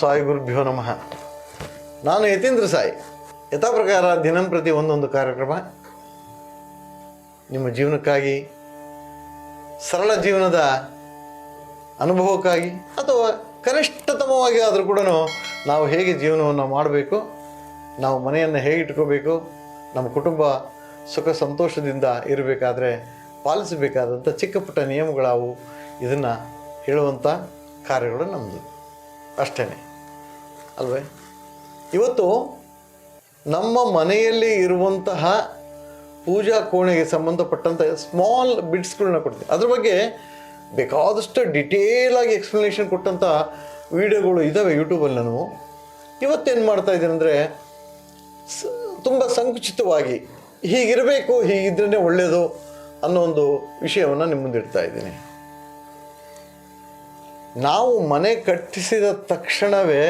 ಸಾಯಿ ಗುರುಭ್ಯೋ ನಮಃ. ನಾನು ಯತೀಂದ್ರ ಸಾಯಿ. ಯಥಾ ಪ್ರಕಾರ ದಿನಂಪ್ರತಿ ಒಂದೊಂದು ಕಾರ್ಯಕ್ರಮ ನಿಮ್ಮ ಜೀವನಕ್ಕಾಗಿ, ಸರಳ ಜೀವನದ ಅನುಭವಕ್ಕಾಗಿ, ಅಥವಾ ಕನಿಷ್ಠತಮವಾಗಿ ಆದರೂ ಕೂಡ ನಾವು ಹೇಗೆ ಜೀವನವನ್ನು ಮಾಡಬೇಕು, ನಾವು ಮನೆಯನ್ನು ಹೇಗೆ ಇಟ್ಕೋಬೇಕು, ನಮ್ಮ ಕುಟುಂಬ ಸುಖ ಸಂತೋಷದಿಂದ ಇರಬೇಕಾದ್ರೆ ಪಾಲಿಸಬೇಕಾದಂಥ ಚಿಕ್ಕ ಪುಟ್ಟ ನಿಯಮಗಳಾವು, ಇದನ್ನು ಹೇಳುವಂಥ ಕಾರ್ಯಗಳು ನಮ್ಮದು ಅಷ್ಟೇ ಅಲ್ವೇ. ಇವತ್ತು ನಮ್ಮ ಮನೆಯಲ್ಲಿ ಇರುವಂತಹ ಪೂಜಾ ಕೋಣೆಗೆ ಸಂಬಂಧಪಟ್ಟಂಥ ಸ್ಮಾಲ್ ಬಿಟ್ಸ್ಗಳನ್ನ ಕೊಡ್ತೀನಿ. ಅದ್ರ ಬಗ್ಗೆ ಬೇಕಾದಷ್ಟು ಡಿಟೇಲಾಗಿ ಎಕ್ಸ್ಪ್ಲನೇಷನ್ ಕೊಟ್ಟಂಥ ವಿಡಿಯೋಗಳು ಇದ್ದಾವೆ ಯೂಟ್ಯೂಬಲ್ಲಿ. ನಾನು ಇವತ್ತೇನು ಮಾಡ್ತಾಯಿದ್ದೀನಿ ಅಂದರೆ, ತುಂಬ ಸಂಕುಚಿತವಾಗಿ ಹೀಗಿರಬೇಕು, ಹೀಗಿದ್ರೇ ಒಳ್ಳೆಯದು ಅನ್ನೋ ಒಂದು ವಿಷಯವನ್ನು ನಿಮ್ಮ ಮುಂದೆ ಇಡ್ತಾ ಇದ್ದೀನಿ. ನಾವು ಮನೆ ಕಟ್ಟಿಸಿದ ತಕ್ಷಣವೇ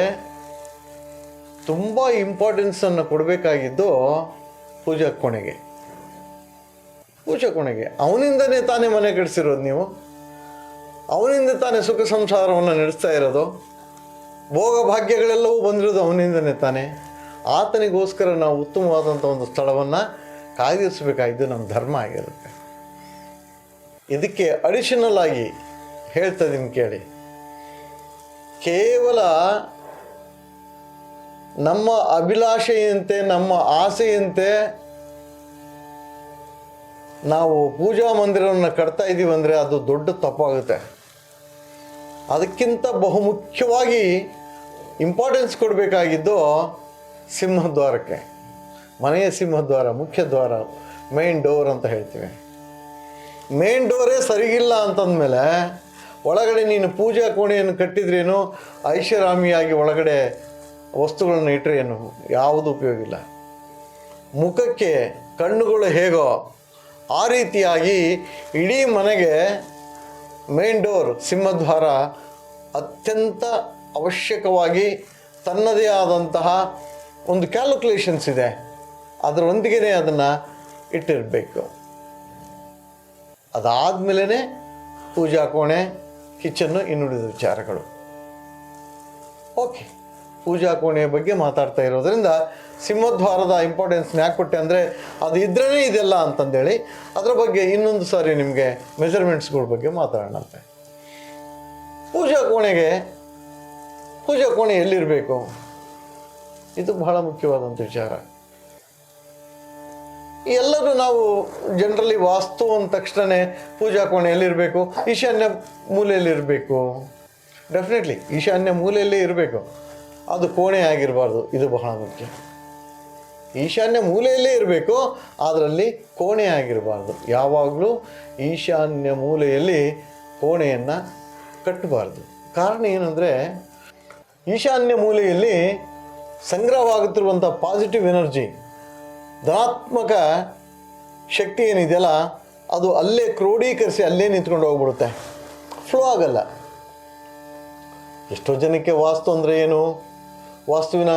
ತುಂಬ ಇಂಪಾರ್ಟೆನ್ಸನ್ನು ಕೊಡಬೇಕಾಗಿದ್ದು ಪೂಜಾ ಕೋಣೆಗೆ. ಅವನಿಂದನೇ ತಾನೇ ಮನೆ ಕಟ್ಟಿಸಿರೋದು, ನೀವು ಅವನಿಂದ ತಾನೇ ಸುಖ ಸಂಸಾರವನ್ನು ನಡೆಸ್ತಾ ಇರೋದು, ಭೋಗ ಭಾಗ್ಯಗಳೆಲ್ಲವೂ ಬಂದಿರೋದು ಅವನಿಂದನೇ ತಾನೇ. ಆತನಿಗೋಸ್ಕರ ನಾವು ಉತ್ತಮವಾದಂಥ ಒಂದು ಸ್ಥಳವನ್ನು ಕಾಯ್ದಿರಿಸಬೇಕಾಗಿದ್ದು ನಮ್ಮ ಧರ್ಮ ಆಗಿರುತ್ತೆ. ಇದಕ್ಕೆ ಅಡಿಷನಲ್ ಆಗಿ ಹೇಳ್ತಾ ಇದ್ದೀನಿ ಕೇಳಿ. ಕೇವಲ ನಮ್ಮ ಅಭಿಲಾಷೆಯಂತೆ, ನಮ್ಮ ಆಸೆಯಂತೆ ನಾವು ಪೂಜಾ ಮಂದಿರವನ್ನು ಕಟ್ತಾ ಇದ್ದೀವಿ ಅಂದರೆ ಅದು ದೊಡ್ಡ ತಪ್ಪಾಗುತ್ತೆ. ಅದಕ್ಕಿಂತ ಬಹುಮುಖ್ಯವಾಗಿ ಇಂಪಾರ್ಟೆನ್ಸ್ ಕೊಡಬೇಕಾಗಿದ್ದು ಸಿಂಹದ್ವಾರಕ್ಕೆ. ಮನೆಯ ಸಿಂಹದ್ವಾರ, ಮುಖ್ಯ ದ್ವಾರ, ಮೇನ್ ಡೋರ್ ಅಂತ ಹೇಳ್ತೀವಿ. ಮೇನ್ ಡೋರೇ ಸರಿಗಿಲ್ಲ ಅಂತಂದಮೇಲೆ ಒಳಗಡೆ ನೀನು ಪೂಜಾ ಕೋಣೆಯನ್ನು ಕಟ್ಟಿದ್ರೇನು, ಐಷಾರಾಮಿಯಾಗಿ ಒಳಗಡೆ ವಸ್ತುಗಳನ್ನು ಇಟ್ಟರೇನು, ಯಾವುದು ಉಪಯೋಗ ಇಲ್ಲ. ಮುಖಕ್ಕೆ ಕಣ್ಣುಗಳು ಹೇಗೋ ಆ ರೀತಿಯಾಗಿ ಇಡೀ ಮನೆಗೆ ಮೇನ್ ಡೋರ್, ಸಿಂಹದ್ವಾರ ಅತ್ಯಂತ ಅವಶ್ಯಕವಾಗಿ ತನ್ನದೇ ಆದಂತಹ ಒಂದು ಕ್ಯಾಲ್ಕುಲೇಷನ್ಸ್ ಇದೆ. ಅದರೊಂದಿಗೆ ಅದನ್ನು ಇಟ್ಟಿರಬೇಕು. ಅದಾದಮೇಲೆ ಪೂಜಾ ಕೋಣೆ, ಕಿಚನ್ನು, ಇನ್ನುಳಿದ ವಿಚಾರಗಳು. ಓಕೆ, ಪೂಜಾ ಕೋಣೆಯ ಬಗ್ಗೆ ಮಾತಾಡ್ತಾ ಇರೋದ್ರಿಂದ ಸಿಂಹದ್ವಾರದ ಇಂಪಾರ್ಟೆನ್ಸ್ನ ಯಾಕೆ ಕೊಟ್ಟೆ ಅಂದರೆ, ಅದು ಇದ್ರೇ ಇದೆಲ್ಲ ಅಂತಂದೇಳಿ ಅದರ ಬಗ್ಗೆ ಇನ್ನೊಂದು ಸಾರಿ ನಿಮಗೆ ಮೆಜರ್ಮೆಂಟ್ಸ್ಗಳ ಬಗ್ಗೆ ಮಾತಾಡೋಣಂತೆ. ಪೂಜಾ ಕೋಣೆ ಎಲ್ಲಿರಬೇಕು, ಇದು ಬಹಳ ಮುಖ್ಯವಾದಂಥ ವಿಚಾರ. ಎಲ್ಲರೂ ನಾವು ಜನರಲಿ ವಾಸ್ತು ಅಂದ ತಕ್ಷಣ ಪೂಜಾ ಕೋಣೆ ಎಲ್ಲಿರಬೇಕು, ಈಶಾನ್ಯ ಮೂಲೆಯಲ್ಲಿರಬೇಕು. ಡೆಫಿನೆಟ್ಲಿ ಈಶಾನ್ಯ ಮೂಲೆಯಲ್ಲೇ ಇರಬೇಕು, ಅದು ಕೋಣೆ ಆಗಿರಬಾರ್ದು. ಇದು ಬಹಳ ಮುಖ್ಯ. ಈಶಾನ್ಯ ಮೂಲೆಯಲ್ಲೇ ಇರಬೇಕು, ಅದರಲ್ಲಿ ಕೋಣೆ ಆಗಿರಬಾರ್ದು. ಯಾವಾಗಲೂ ಈಶಾನ್ಯ ಮೂಲೆಯಲ್ಲಿ ಕೋಣೆಯನ್ನು ಕಟ್ಟಬಾರ್ದು. ಕಾರಣ ಏನಂದರೆ, ಈಶಾನ್ಯ ಮೂಲೆಯಲ್ಲಿ ಸಂಗ್ರಹವಾಗುತ್ತಿರುವಂಥ ಪಾಸಿಟಿವ್ ಎನರ್ಜಿ, ಧನಾತ್ಮಕ ಶಕ್ತಿ ಏನಿದೆಯಲ್ಲ, ಅದು ಅಲ್ಲೇ ಕ್ರೋಢೀಕರಿಸಿ ಅಲ್ಲೇ ನಿಂತ್ಕೊಂಡು ಹೋಗ್ಬಿಡುತ್ತೆ, ಫ್ಲೋ ಆಗಲ್ಲ. ಎಷ್ಟೋ ಜನಕ್ಕೆ ವಾಸ್ತು ಅಂದರೆ ಏನು, ವಾಸ್ತುವಿನ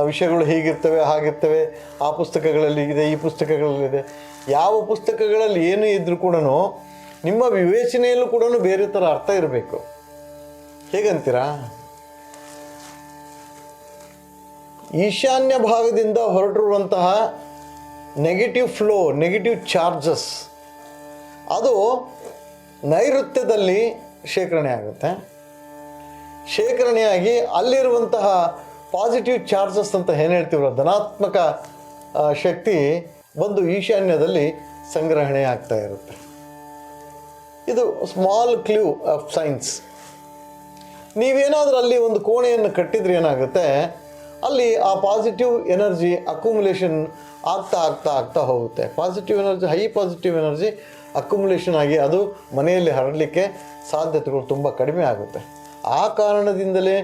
ವಿಷಯಗಳು ಹೀಗಿರ್ತವೆ, ಹಾಗಿರ್ತವೆ, ಆ ಪುಸ್ತಕಗಳಲ್ಲಿ ಇದೆ, ಈ ಪುಸ್ತಕಗಳಲ್ಲಿದೆ. ಯಾವ ಪುಸ್ತಕಗಳಲ್ಲಿ ಏನು ಇದ್ದರೂ ಕೂಡ ನಿಮ್ಮ ವಿವೇಚನೆಯಲ್ಲೂ ಕೂಡ ಬೇರೆ ಥರ ಅರ್ಥ ಇರಬೇಕು. ಹೇಗಂತೀರಾ? ಈಶಾನ್ಯ ಭಾಗದಿಂದ ಹೊರಟಿರುವಂತಹ ನೆಗೆಟಿವ್ ಫ್ಲೋ, ನೆಗೆಟಿವ್ ಚಾರ್ಜಸ್, ಅದು ನೈಋತ್ಯದಲ್ಲಿ ಶೇಖರಣೆ ಆಗುತ್ತೆ. ಶೇಖರಣೆಯಾಗಿ ಅಲ್ಲಿರುವಂತಹ ಪಾಸಿಟಿವ್ ಚಾರ್ಜಸ್ ಅಂತ ಏನು ಹೇಳ್ತೀವಲ್ಲ, ಧನಾತ್ಮಕ ಶಕ್ತಿ ಬಂದು ಈಶಾನ್ಯದಲ್ಲಿ ಸಂಗ್ರಹಣೆ ಆಗ್ತಾ ಇರುತ್ತೆ. ಇದು ಸ್ಮಾಲ್ ಕ್ಲೂ ಆಫ್ ಸೈನ್ಸ್. ನೀವೇನಾದರೂ ಅಲ್ಲಿ ಒಂದು ಕೋಣೆಯನ್ನು ಕಟ್ಟಿದ್ರೆ ಏನಾಗುತ್ತೆ, ಅಲ್ಲಿ ಆ ಪಾಸಿಟಿವ್ ಎನರ್ಜಿ ಅಕ್ಯುಮುಲೇಷನ್ ಆಗ್ತಾ ಹೋಗುತ್ತೆ. Positive energy, high positive energy accumulation ಆಗಿ ಅದು ಮನೆಯಲ್ಲಿ ಹರಡಲಿಕ್ಕೆ ಸಾಧ್ಯತೆಗಳು ತುಂಬ ಕಡಿಮೆ ಆಗುತ್ತೆ. ಆ ಕಾರಣದಿಂದಲೇ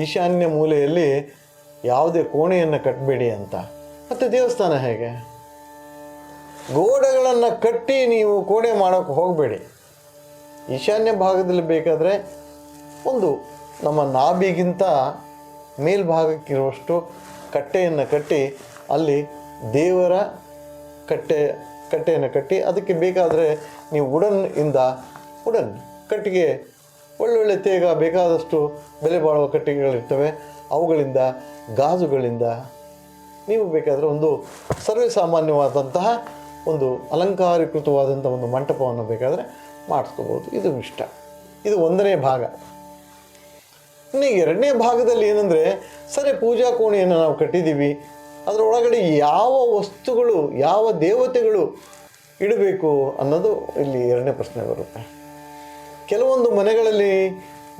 ಈಶಾನ್ಯ ಮೂಲೆಯಲ್ಲಿ ಯಾವುದೇ ಕೋಣೆಯನ್ನು ಕಟ್ಟಬೇಡಿ ಅಂತ. ಮತ್ತು ದೇವಸ್ಥಾನ ಹೇಗೆ, ಗೋಡೆಗಳನ್ನು ಕಟ್ಟಿ ನೀವು ಕೋಣೆ ಮಾಡೋಕ್ಕೆ ಹೋಗಬೇಡಿ. ಈಶಾನ್ಯ ಭಾಗದಲ್ಲಿ ಬೇಕಾದರೆ ಒಂದು ನಮ್ಮ ನಾಭಿಗಿಂತ ಮೇಲ್ಭಾಗಕ್ಕಿರುವಷ್ಟು ಕಟ್ಟೆಯನ್ನು ಕಟ್ಟಿ ಅಲ್ಲಿ ದೇವರ ಕಟ್ಟೆಯನ್ನು ಕಟ್ಟಿ ಅದಕ್ಕೆ ಬೇಕಾದರೆ ನೀವು ವುಡನ್ ಕಟ್ಟಿಗೆ ಒಳ್ಳೊಳ್ಳೆ ತೇಗ ಬೇಕಾದಷ್ಟು ಬೆಲೆ ಬಾಳುವ ಕಟ್ಟಿಗೆಗಳಿರ್ತವೆ. ಅವುಗಳಿಂದ, ಗಾಜುಗಳಿಂದ ನೀವು ಬೇಕಾದರೆ ಒಂದು ಸರ್ವೇ ಸಾಮಾನ್ಯವಾದಂತಹ ಒಂದು ಅಲಂಕಾರೀಕೃತವಾದಂಥ ಒಂದು ಮಂಟಪವನ್ನು ಬೇಕಾದರೆ ಮಾಡಿಸ್ಕೋಬೋದು. ಇದು ಇಷ್ಟ. ಇದು ಒಂದನೇ ಭಾಗ. ಇನ್ನು ಎರಡನೇ ಭಾಗದಲ್ಲಿ ಏನಂದರೆ, ಸರಿ ಪೂಜಾ ಕೋಣೆಯನ್ನು ನಾವು ಕಟ್ಟಿದ್ದೀವಿ, ಅದರ ಒಳಗಡೆ ಯಾವ ವಸ್ತುಗಳು, ಯಾವ ದೇವತೆಗಳು ಇಡಬೇಕು ಅನ್ನೋದು ಇಲ್ಲಿ ಎರಡನೇ ಪ್ರಶ್ನೆ ಬರುತ್ತೆ. ಕೆಲವೊಂದು ಮನೆಗಳಲ್ಲಿ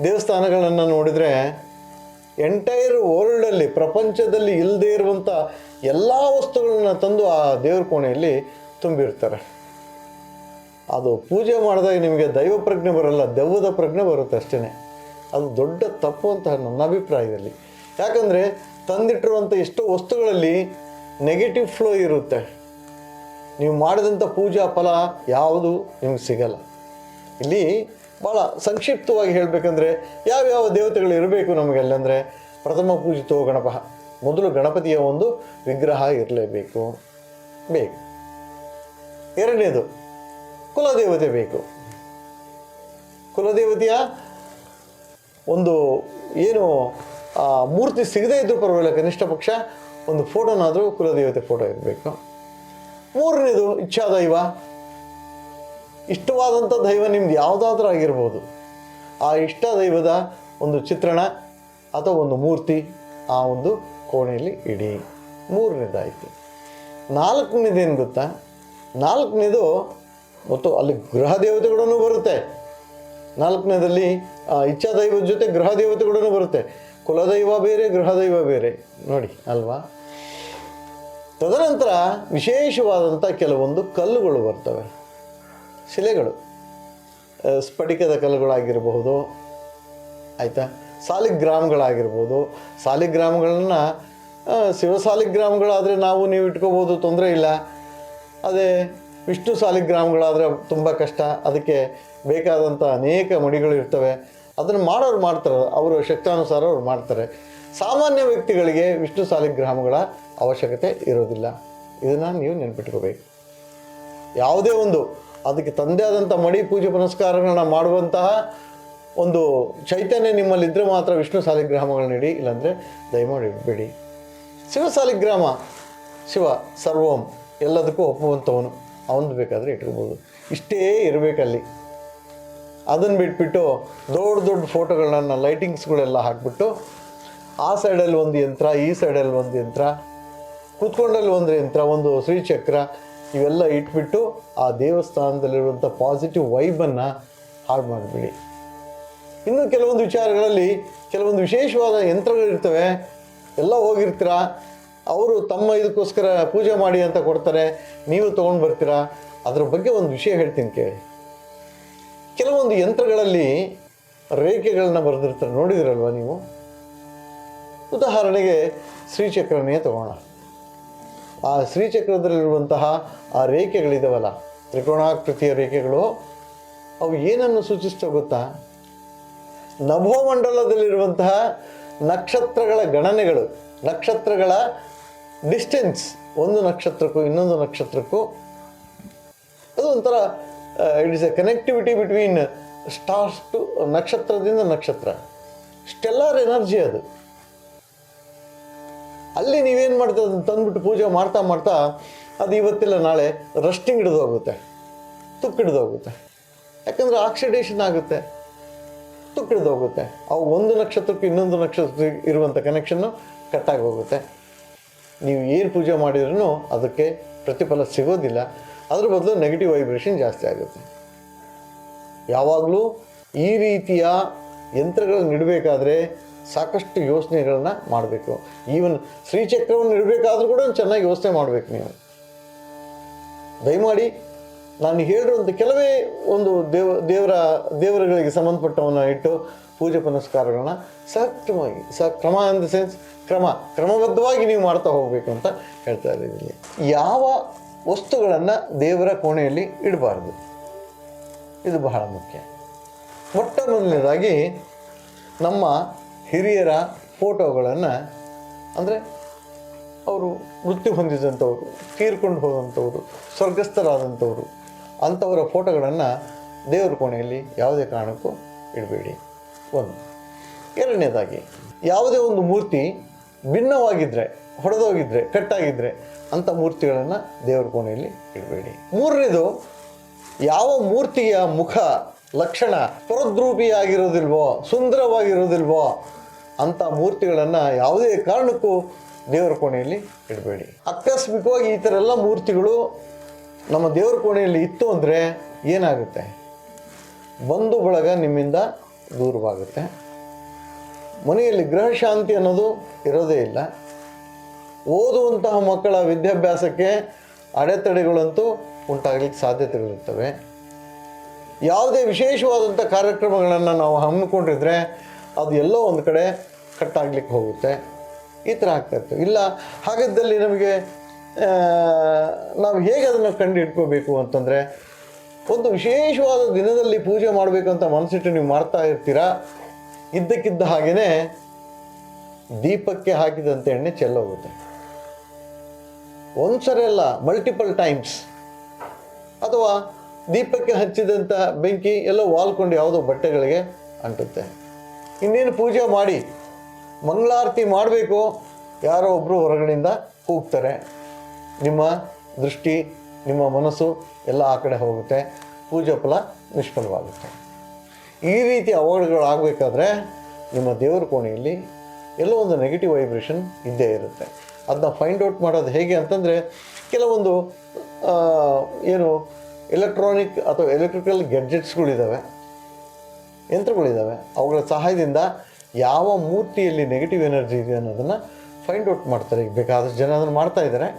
ದೇವಸ್ಥಾನಗಳನ್ನು ನೋಡಿದರೆ ಎಂಟೈರ್ ವರ್ಲ್ಡಲ್ಲಿ, ಪ್ರಪಂಚದಲ್ಲಿ ಇಲ್ಲದೇ ಇರುವಂಥ ಎಲ್ಲ ವಸ್ತುಗಳನ್ನ ತಂದು ಆ ದೇವ್ರ ಕೋಣೆಯಲ್ಲಿ ತುಂಬಿರ್ತಾರೆ. ಅದು ಪೂಜೆ ಮಾಡಿದಾಗ ನಿಮಗೆ ದೈವ ಪ್ರಜ್ಞೆ ಬರಲ್ಲ, ದೆವ್ವದ ಪ್ರಜ್ಞೆ ಬರುತ್ತೆ ಅಷ್ಟೇ. ಅದು ದೊಡ್ಡ ತಪ್ಪು ಅಂತ ನನ್ನ ಅಭಿಪ್ರಾಯದಲ್ಲಿ. ಯಾಕಂದರೆ ತಂದಿಟ್ಟಿರುವಂಥ ಎಷ್ಟೋ ವಸ್ತುಗಳಲ್ಲಿ ನೆಗೆಟಿವ್ ಫ್ಲೋ ಇರುತ್ತೆ. ನೀವು ಮಾಡಿದಂಥ ಪೂಜಾ ಫಲ ಯಾವುದು ನಿಮಗೆ ಸಿಗಲ್ಲ. ಇಲ್ಲಿ ಭಾಳ ಸಂಕ್ಷಿಪ್ತವಾಗಿ ಹೇಳಬೇಕಂದ್ರೆ ಯಾವ್ಯಾವ ದೇವತೆಗಳು ಇರಬೇಕು ನಮಗೆಲ್ಲ ಅಂದರೆ, ಪ್ರಥಮ ಪೂಜಿತೋ ಗಣಪ, ಮೊದಲು ಗಣಪತಿಯ ಒಂದು ವಿಗ್ರಹ ಇರಲೇಬೇಕು. ಎರಡನೇದು ಕುಲದೇವತೆ ಬೇಕು. ಕುಲದೇವತೆಯ ಒಂದು ಏನು ಮೂರ್ತಿ ಸಿಗದೇ ಇದ್ದರೂ ಪರವಾಗಿಲ್ಲ, ಕನಿಷ್ಠ ಪಕ್ಷ ಒಂದು ಫೋಟೋನಾದರೂ ಕುಲದೇವತೆ ಫೋಟೋ ಇರಬೇಕು. ಮೂರನೇದು ಇಚ್ಛಾದೈವ. ಇಷ್ಟವಾದಂಥ ದೈವ ನಿಮ್ದು ಯಾವುದಾದ್ರೂ ಆಗಿರ್ಬೋದು, ಆ ಇಷ್ಟ ದೈವದ ಒಂದು ಚಿತ್ರಣ ಅಥವಾ ಒಂದು ಮೂರ್ತಿ ಆ ಒಂದು ಕೋಣೆಯಲ್ಲಿ ಇಡಿ. ಮೂರನೇದಾಯಿತು. ನಾಲ್ಕನೇದೇನು ಗೊತ್ತಾ? ನಾಲ್ಕನೇದು ಮತ್ತು ಅಲ್ಲಿ ಗೃಹ ದೇವತೆಗಳೂ ಬರುತ್ತೆ. ನಾಲ್ಕನೇದಲ್ಲಿ ಇಚ್ಛಾದೈವದ ಜೊತೆ ಗೃಹ ದೇವತೆಗಳೂ ಬರುತ್ತೆ. ಕುಲದೈವ ಬೇರೆ, ಗೃಹದೈವ ಬೇರೆ ನೋಡಿ ಅಲ್ವಾ. ತದನಂತರ ವಿಶೇಷವಾದಂಥ ಕೆಲವೊಂದು ಕಲ್ಲುಗಳು ಬರ್ತವೆ, ಶಿಲೆಗಳು, ಸ್ಫಟಿಕದ ಕಲ್ಲುಗಳಾಗಿರಬಹುದು, ಆಯಿತಾ, ಸಾಲಿಗ್ರಾಮಗಳಾಗಿರ್ಬೋದು. ಸಾಲಿಗ್ರಾಮಗಳನ್ನು ಶಿವಸಾಲಿಗ್ರಾಮಗಳಾದರೆ ನೀವು ಇಟ್ಕೋಬೋದು, ತೊಂದರೆ ಇಲ್ಲ. ಅದೇ ವಿಷ್ಣು ಸಾಲಿಗ್ರಾಮಗಳಾದರೆ ತುಂಬ ಕಷ್ಟ, ಅದಕ್ಕೆ ಬೇಕಾದಂಥ ಅನೇಕ ಮಡಿಗಳು ಇರ್ತವೆ. ಅದನ್ನು ಮಾಡೋರು ಮಾಡ್ತಾರೆ, ಅವರು ಶಕ್ತಾನುಸಾರ ಅವ್ರು ಮಾಡ್ತಾರೆ. ಸಾಮಾನ್ಯ ವ್ಯಕ್ತಿಗಳಿಗೆ ವಿಷ್ಣು ಸಾಲಿಗ್ರಾಮಗಳ ಅವಶ್ಯಕತೆ ಇರೋದಿಲ್ಲ. ಇದನ್ನು ನೀವು ನೆನ್ಪಿಟ್ಕೋಬೇಕು. ಯಾವುದೇ ಒಂದು ಅದಕ್ಕೆ ತಂದೆ ಆದಂಥ ಮಡಿ ಪೂಜೆ ಪುನಸ್ಕಾರಗಳನ್ನ ಮಾಡುವಂತಹ ಒಂದು ಚೈತನ್ಯ ನಿಮ್ಮಲ್ಲಿದ್ದರೆ ಮಾತ್ರ ವಿಷ್ಣು ಸಾಲಿಗ್ರಾಮಗಳನ್ನ ಇಡಿ, ಇಲ್ಲಾಂದರೆ ದಯಮಾಡಿ ಇಡಬೇಡಿ. ಶಿವ ಸಾಲಿಗ್ರಾಮ, ಶಿವ ಸರ್ವಂ ಎಲ್ಲದಕ್ಕೂ ಒಪ್ಪುವಂಥವನು, ಅವನು ಬೇಕಾದರೆ ಇಟ್ಕೋಬೋದು. ಇಷ್ಟೇ ಇರಬೇಕಲ್ಲಿ. ಅದನ್ನು ಬಿಟ್ಬಿಟ್ಟು ದೊಡ್ಡ ದೊಡ್ಡ ಫೋಟೋಗಳನ್ನ, ಲೈಟಿಂಗ್ಸ್ಗಳೆಲ್ಲ ಹಾಕಿಬಿಟ್ಟು ಆ ಸೈಡಲ್ಲಿ ಒಂದು ಯಂತ್ರ, ಈ ಸೈಡಲ್ಲಿ ಒಂದು ಯಂತ್ರ, ಕೂತ್ಕೊಂಡಲ್ಲಿ ಒಂದು ಯಂತ್ರ, ಒಂದು ಶ್ರೀಚಕ್ರ, ಇವೆಲ್ಲ ಇಟ್ಬಿಟ್ಟು ಆ ದೇವಸ್ಥಾನದಲ್ಲಿರುವಂಥ ಪಾಸಿಟಿವ್ ವೈಬನ್ನು ಹಾಳು ಮಾಡಿಬಿಡಿ. ಇನ್ನು ಕೆಲವೊಂದು ವಿಚಾರಗಳಲ್ಲಿ ಕೆಲವೊಂದು ವಿಶೇಷವಾದ ಯಂತ್ರಗಳಿರ್ತವೆ, ಎಲ್ಲ ಹೋಗಿರ್ತೀರ, ಅವರು ತಮ್ಮ ಇದಕ್ಕೋಸ್ಕರ ಪೂಜೆ ಮಾಡಿ ಅಂತ ಕೊಡ್ತಾರೆ, ನೀವು ತೊಗೊಂಡು ಬರ್ತೀರಾ. ಅದ್ರ ಬಗ್ಗೆ ಒಂದು ವಿಷಯ ಹೇಳ್ತೀನಿ ಕೇಳಿ. ಕೆಲವೊಂದು ಯಂತ್ರಗಳಲ್ಲಿ ರೇಖೆಗಳನ್ನ ಬರೆದಿರ್ತಾರೆ, ನೋಡಿದಿರಲ್ವ ನೀವು? ಉದಾಹರಣೆಗೆ ಶ್ರೀಚಕ್ರನೇ ತಗೋಣ. ಆ ಶ್ರೀಚಕ್ರದಲ್ಲಿರುವಂತಹ ಆ ರೇಖೆಗಳಿದಾವಲ್ಲ, ತ್ರಿಕೋಣಾಕೃತಿಯ ರೇಖೆಗಳು, ಅವು ಏನನ್ನು ಸೂಚಿಸ್ತವೆ ಗೊತ್ತಾ? ನಭೋಮಂಡಲದಲ್ಲಿರುವಂತಹ ನಕ್ಷತ್ರಗಳ ಗಣನೆಗಳು, ನಕ್ಷತ್ರಗಳ ಡಿಸ್ಟೆನ್ಸ್, ಒಂದು ನಕ್ಷತ್ರಕ್ಕೂ ಇನ್ನೊಂದು ನಕ್ಷತ್ರಕ್ಕೂ. ಅದು ಒಂಥರ it is a connectivity between stars to, ನಕ್ಷತ್ರದಿಂದ ನಕ್ಷತ್ರ, ಸ್ಟೆಲ್ಲಾರ್ ಎನರ್ಜಿ ಅದು. ಅಲ್ಲಿ ನೀವೇನು ಮಾಡ್ತೀರ, ಅದನ್ನು ತಂದುಬಿಟ್ಟು ಪೂಜೆ ಮಾಡ್ತಾ ಮಾಡ್ತಾ ಅದು ಇವತ್ತಿಲ್ಲ ನಾಳೆ ರಸ್ಟಿಂಗ್ ಹಿಡಿದೋಗುತ್ತೆ, ತುಕ್ಕಿಡಿದೋಗುತ್ತೆ. ಯಾಕಂದರೆ ಆಕ್ಸಿಡೇಷನ್ ಆಗುತ್ತೆ, ತುಕ್ಕಿಡಿದೋಗುತ್ತೆ. ಅವು ಒಂದು ನಕ್ಷತ್ರಕ್ಕೂ ಇನ್ನೊಂದು ನಕ್ಷತ್ರಕ್ಕೆ ಇರುವಂಥ ಕನೆಕ್ಷನ್ನು ಕಟ್ಟಾಗಿ ಹೋಗುತ್ತೆ. ನೀವು ಏನು ಪೂಜೆ ಮಾಡಿದ್ರೂ ಅದಕ್ಕೆ ಪ್ರತಿಫಲ ಸಿಗೋದಿಲ್ಲ. ಅದ್ರ ಬದಲು ನೆಗೆಟಿವ್ ವೈಬ್ರೇಷನ್ ಜಾಸ್ತಿ ಆಗುತ್ತೆ. ಯಾವಾಗಲೂ ಈ ರೀತಿಯ ಯಂತ್ರಗಳನ್ನು ಇಡಬೇಕಾದ್ರೆ ಸಾಕಷ್ಟು ಯೋಚನೆಗಳನ್ನ ಮಾಡಬೇಕು. ಈವನ್ ಶ್ರೀಚಕ್ರವನ್ನು ಇಡಬೇಕಾದ್ರೂ ಕೂಡ ಚೆನ್ನಾಗಿ ಯೋಚನೆ ಮಾಡಬೇಕು ನೀವು. ದಯಮಾಡಿ ನಾನು ಹೇಳಿರುವಂಥ ಕೆಲವೇ ಒಂದು ದೇವರುಗಳಿಗೆ ಸಂಬಂಧಪಟ್ಟವನ್ನ ಇಟ್ಟು ಪೂಜೆ ಪುನಸ್ಕಾರಗಳನ್ನ ಸಕ್ರಮವಾಗಿ, ಕ್ರಮ ಇನ್ ದ ಸೆನ್ಸ್ ಕ್ರಮಬದ್ಧವಾಗಿ ನೀವು ಮಾಡ್ತಾ ಹೋಗಬೇಕು ಅಂತ ಹೇಳ್ತಾ ಇದ್ದೀನಿ. ಯಾವ ವಸ್ತುಗಳನ್ನು ದೇವರ ಕೋಣೆಯಲ್ಲಿ ಇಡಬಾರ್ದು, ಇದು ಬಹಳ ಮುಖ್ಯ. ಮೊಟ್ಟ ಮೊದಲನೇದಾಗಿ ನಮ್ಮ ಹಿರಿಯರ ಫೋಟೋಗಳನ್ನು, ಅಂದರೆ ಅವರು ಮೃತ್ಯು ಹೊಂದಿದಂಥವ್ರು, ತೀರ್ಕೊಂಡು ಹೋದಂಥವ್ರು, ಸ್ವರ್ಗಸ್ಥರಾದಂಥವ್ರು, ಅಂಥವರ ಫೋಟೋಗಳನ್ನು ದೇವರ ಕೋಣೆಯಲ್ಲಿ ಯಾವುದೇ ಕಾರಣಕ್ಕೂ ಇಡಬೇಡಿ. ಒಂದು. ಎರಡನೇದಾಗಿ ಯಾವುದೇ ಒಂದು ಮೂರ್ತಿ ಭಿನ್ನವಾಗಿದ್ದರೆ, ಹೊಡೆದೋಗಿದ್ರೆ, ಕಟ್ಟಾಗಿದ್ದರೆ ಅಂಥ ಮೂರ್ತಿಗಳನ್ನು ದೇವರ ಕೋಣೆಯಲ್ಲಿ ಇಡಬೇಡಿ. ಮೂರನೇದು, ಯಾವ ಮೂರ್ತಿಯ ಮುಖ ಲಕ್ಷಣ ಸ್ಪರದ್ರೂಪಿಯಾಗಿರೋದಿಲ್ವೋ, ಸುಂದರವಾಗಿರೋದಿಲ್ವೋ ಅಂಥ ಮೂರ್ತಿಗಳನ್ನು ಯಾವುದೇ ಕಾರಣಕ್ಕೂ ದೇವರ ಕೋಣೆಯಲ್ಲಿ ಇಡಬೇಡಿ. ಆಕಸ್ಮಿಕವಾಗಿ ಈ ಥರ ಎಲ್ಲ ಮೂರ್ತಿಗಳು ನಮ್ಮ ದೇವರ ಕೋಣೆಯಲ್ಲಿ ಇತ್ತು ಅಂದರೆ ಏನಾಗುತ್ತೆ? ಬಂಧು ಬಳಗ ನಿಮ್ಮಿಂದ ದೂರವಾಗುತ್ತೆ. ಮನೆಯಲ್ಲಿ ಗೃಹ ಶಾಂತಿ ಅನ್ನೋದು ಇರೋದೇ ಇಲ್ಲ. ಓದುವಂತಹ ಮಕ್ಕಳ ವಿದ್ಯಾಭ್ಯಾಸಕ್ಕೆ ಅಡೆತಡೆಗಳಂತೂ ಉಂಟಾಗಲಿಕ್ಕೆ ಸಾಧ್ಯತೆಗಳಿರ್ತವೆ. ಯಾವುದೇ ವಿಶೇಷವಾದಂಥ ಕಾರ್ಯಕ್ರಮಗಳನ್ನು ನಾವು ಹಮ್ಮಿಕೊಂಡಿದ್ರೆ ಅದು ಎಲ್ಲೋ ಒಂದು ಕಡೆ ಕಟ್ಟಾಗಲಿಕ್ಕೆ ಹೋಗುತ್ತೆ. ಈ ಥರ ಆಗ್ತಾಯಿರ್ತವೆ. ಇಲ್ಲ ಹಾಗಿದ್ದಲ್ಲಿ ನಮಗೆ ನಾವು ಹೇಗೆ ಅದನ್ನು ಕಂಡು ಇಟ್ಕೋಬೇಕು ಅಂತಂದರೆ, ಒಂದು ವಿಶೇಷವಾದ ದಿನದಲ್ಲಿ ಪೂಜೆ ಮಾಡಬೇಕು ಅಂತ ಮನಸ್ಸಿಟ್ಟು ನೀವು ಮಾಡ್ತಾ ಇರ್ತೀರಾ, ಇದ್ದಕ್ಕಿದ್ದ ಹಾಗೆಯೇ ದೀಪಕ್ಕೆ ಹಾಕಿದಂಥ ಎಣ್ಣೆ ಚೆಲ್ಲೋಗುತ್ತೆ. ಒಂದು ಸರಿ ಅಲ್ಲ, ಮಲ್ಟಿಪಲ್ ಟೈಮ್ಸ್. ಅಥವಾ ದೀಪಕ್ಕೆ ಹಚ್ಚಿದಂಥ ಬೆಂಕಿ ಎಲ್ಲೋ ವಾಲ್ಕೊಂಡು ಯಾವುದೋ ಬಟ್ಟೆಗಳಿಗೆ ಅಂಟುತ್ತೆ. ಇನ್ನೇನು ಪೂಜೆ ಮಾಡಿ ಮಂಗಳಾರತಿ ಮಾಡಬೇಕು, ಯಾರೋ ಒಬ್ಬರು ಹೊರಗಡೆಯಿಂದ ಕೂಗ್ತಾರೆ. ನಿಮ್ಮ ದೃಷ್ಟಿ, ನಿಮ್ಮ ಮನಸ್ಸು ಎಲ್ಲ ಆ ಕಡೆ ಹೋಗುತ್ತೆ, ಪೂಜಾ ಫಲ ನಿಷ್ಫಲವಾಗುತ್ತೆ. ಈ ರೀತಿ ಅವಘಡಗಳಾಗಬೇಕಾದ್ರೆ ನಿಮ್ಮ ದೇವರ ಕೋಣೆಯಲ್ಲಿ ಎಲ್ಲೋ ಒಂದು ನೆಗೆಟಿವ್ ವೈಬ್ರೇಷನ್ ಇದ್ದೇ ಇರುತ್ತೆ. ಅದನ್ನ ಫೈಂಡ್ ಔಟ್ ಮಾಡೋದು ಹೇಗೆ ಅಂತಂದರೆ, ಕೆಲವೊಂದು ಏನು ಎಲೆಕ್ಟ್ರಾನಿಕ್ ಅಥವಾ ಎಲೆಕ್ಟ್ರಿಕಲ್ ಗ್ಯಾಡ್ಜೆಟ್ಸ್ಗಳಿದ್ದಾವೆ, ಯಂತ್ರಗಳಿದ್ದಾವೆ. ಅವುಗಳ ಸಹಾಯದಿಂದ ಯಾವ ಮೂರ್ತಿಯಲ್ಲಿ ನೆಗೆಟಿವ್ ಎನರ್ಜಿ ಇದೆ ಅನ್ನೋದನ್ನು ಫೈಂಡ್ ಔಟ್ ಮಾಡ್ತಾರೆ. ಈಗ ಬೇಕಾದಷ್ಟು ಜನ ಅದನ್ನು ಮಾಡ್ತಾಯಿದ್ದಾರೆ.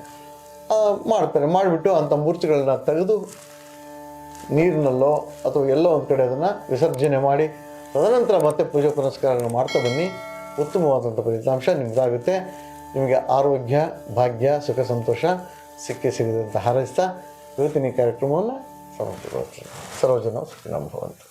ಮಾಡಿಬಿಟ್ಟು ಅಂಥ ಮೂರ್ತಿಗಳನ್ನ ತೆಗೆದು ನೀರಿನಲ್ಲೋ ಅಥವಾ ಎಲ್ಲೋ ಒಂದು ಕಡೆ ಅದನ್ನು ವಿಸರ್ಜನೆ ಮಾಡಿ ತದನಂತರ ಮತ್ತೆ ಪೂಜೆ ಪುನಸ್ಕಾರಗಳನ್ನು ಮಾಡ್ತಾ ಬನ್ನಿ. ಉತ್ತಮವಾದಂಥ ಫಲಿತಾಂಶ ನಿಮ್ಮದಾಗುತ್ತೆ. ನಿಮಗೆ ಆರೋಗ್ಯ, ಭಾಗ್ಯ, ಸುಖ, ಸಂತೋಷ ಸಿಕ್ಕೇ ಸಿಗದಂತ ಹಾರೈಸ್ತಾ ಇವತ್ತಿನ ಈ ಕಾರ್ಯಕ್ರಮವನ್ನು ಸಮರ್ಪಗೊಳಿಸ್ತೀನಿ. ಸರ್ವಜನ ಸುಖಿನೋ ಭವಂತು.